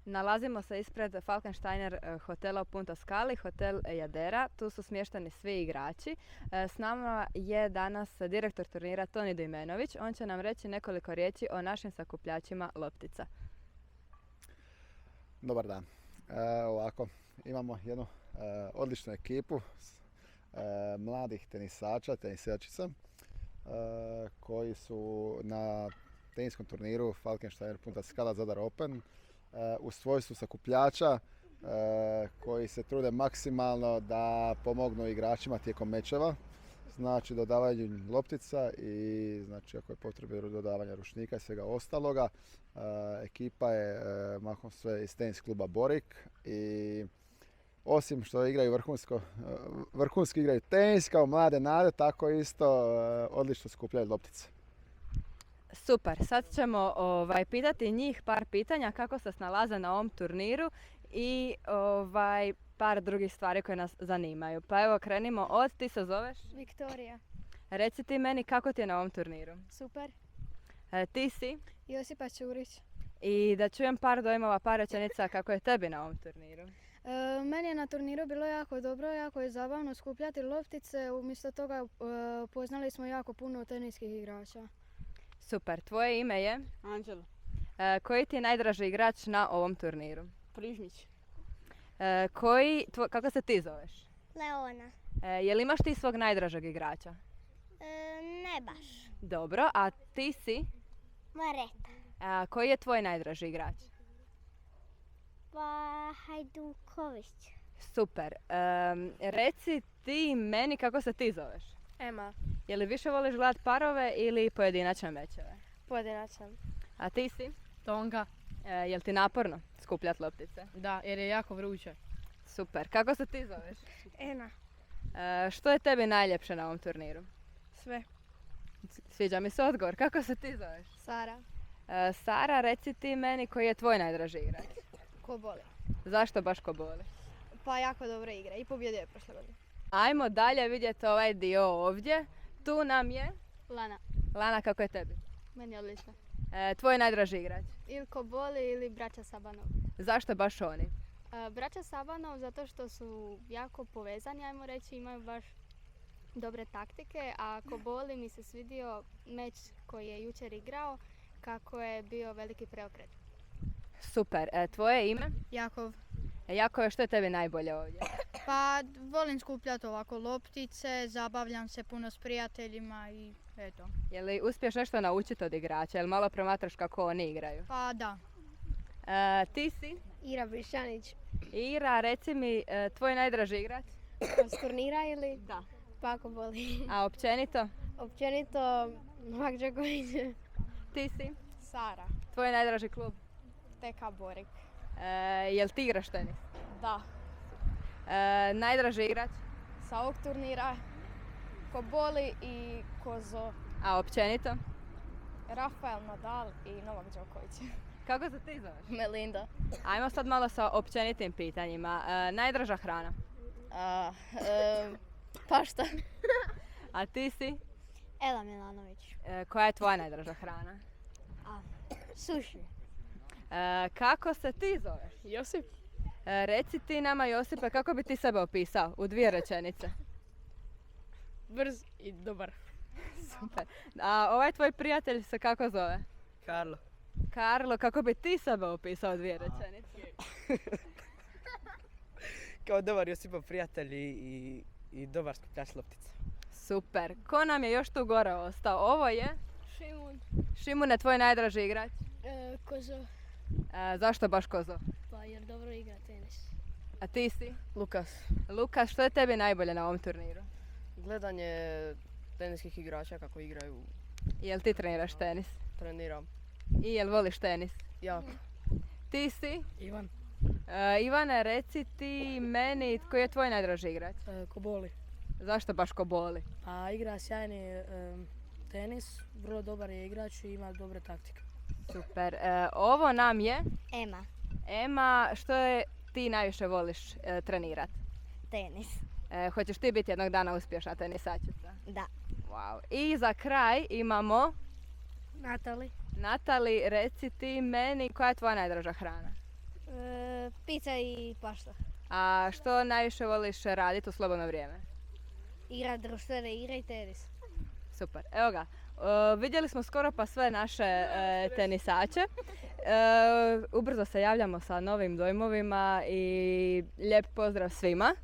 Nalazimo se ispred Falkensteiner hotela u Punta Scali, hotel Jadera. Tu su smješteni svi igrači. S nama je danas direktor turnira Toni Dojmenović. On će nam reći nekoliko riječi o našim sakupljačima loptica. Dobar dan. Ovako, imamo jednu odličnu ekipu mladih tenisača, tenisijačica koji su na teniskom turniru Falkensteiner Punta Scala Zadar Open u svojstvu sakupljača koji se trude maksimalno da pomognu igračima tijekom mečeva, znači dodavanje loptica i znači ako je potrebe dodavanja ručnika i svega ostaloga. Ekipa je mahom sve iz tenis kluba Borik i osim što igraju vrhunski igraju tenis kao mlade nade, tako isto odlično skupljaju loptice. Super, sad ćemo pitati njih par pitanja kako se snalaze na ovom turniru i par drugih stvari koje nas zanimaju. Pa evo krenimo od, ti se zoveš? Viktorija. Reci ti meni kako ti je na ovom turniru? Super. Ti si? Josipa Ćurić. I da čujem par dojmova, par rečenica kako je tebi na ovom turniru. Meni je na turniru bilo jako dobro, jako je zabavno skupljati loptice. Umjesto toga poznali smo jako puno teniskih igrača. Super, tvoje ime je? Anđelo. Koji ti je najdraži igrač na ovom turniru? Prižmić. Kako se ti zoveš? Leona. Je li imaš ti svog najdražeg igrača? Ne baš. Dobro, a ti si? Mareta. Koji je tvoj najdraži igrač? Pa Hajduković. Super. Reci ti meni kako se ti zoveš? Ema. Je li više voliš gledat parove ili pojedinačne mečeve? Pojedinačan. A ti si? Tonka. Je li ti naporno skupljat loptice? Da, jer je jako vruće. Super. Kako se ti zoveš? Ena. Što je tebi najljepše na ovom turniru? Sve. Sviđa mi se odgovor. Kako se ti zoveš? Sara. Sara, reci ti meni koji je tvoj najdraži igrač? Koboli. Zašto baš Koboli? Pa jako dobro igra i pobjedio je prošle godine. Ajmo dalje vidjeti ovaj dio ovdje. Tu nam je... Lana. Lana, kako je tebi? Meni je odlično. Tvoj najdraži igrač? Ili Koboli ili braća Sabanov. Zašto baš oni? Braća Sabanov zato što su jako povezani, ajmo reći, imaju baš dobre taktike, a Koboli mi se svidio meč koji je jučer igrao, kako je bio veliki preokret. Super. Tvoje ime? Jakov. Jakove, što je tebi najbolje ovdje? Pa volim skupljati ovako loptice, zabavljam se puno s prijateljima i eto. Je li uspješ nešto naučiti od igrača? Je li malo promatraš kako oni igraju? Pa da. Ti si? Ira Brišanić. Ira, reci mi tvoj najdraži igrač? S turnira ili? Da. Pa Koboli. A općenito? Općenito Novak Đoković. Ti si? Sara. Tvoj najdraži klub? TK Borik. Jel ti igraš tenis? Da. Najdraži igrač? Sa ovog turnira Koboli i Kozo. A općenito? Rafael Nadal i Novak Đoković. Kako se ti zoveš? Melinda. Ajmo sad malo sa općenitim pitanjima. Najdraža hrana? Pašta. A ti si? Ela Milanović. Koja je tvoja najdraža hrana? Suši. Kako se ti zoveš? Josip. Reci ti nama, Josipe, kako bi ti sebe opisao u 2 rečenice? Brz i dobar. Super. A ovaj tvoj prijatelj se kako zove? Karlo. Karlo, kako bi ti sebe opisao u 2 rečenice? Kao dobar Josipov prijatelj i dobar skupljač loptica. Super. Ko nam je još tu gore ostao? Ovo je? Šimun. Šimune, tvoj najdraži igrač? Kozo. Zašto baš Kozo? Pa jer dobro igra tenis. A ti si? Lukas. Lukas, što je tebi najbolje na ovom turniru? Gledanje teniskih igrača kako igraju. Jel ti treniraš tenis? Treniram. I jel voliš tenis? Jako. Ti si? Ivan. Ivane, reci ti meni koji je tvoj najdraži igrač? Koboli. Zašto baš Koboli? A igra sjajni tenis, vrlo dobar je igrač i ima dobre taktike. Super. Ovo nam je? Ema. Ema, što je ti najviše voliš trenirat? Tenis. Hoćeš ti biti jednog dana uspješna tenisačica? Da. Wow. I za kraj imamo Natali. Natali, reci ti meni koja je tvoja najdraža hrana? Pizza i pašta. A što najviše voliš raditi u slobodno vrijeme? Igra društvene igre i tenis. Super, evo ga. Vidjeli smo skoro pa sve naše tenisače. Ubrzo se javljamo sa novim dojmovima i lijep pozdrav svima.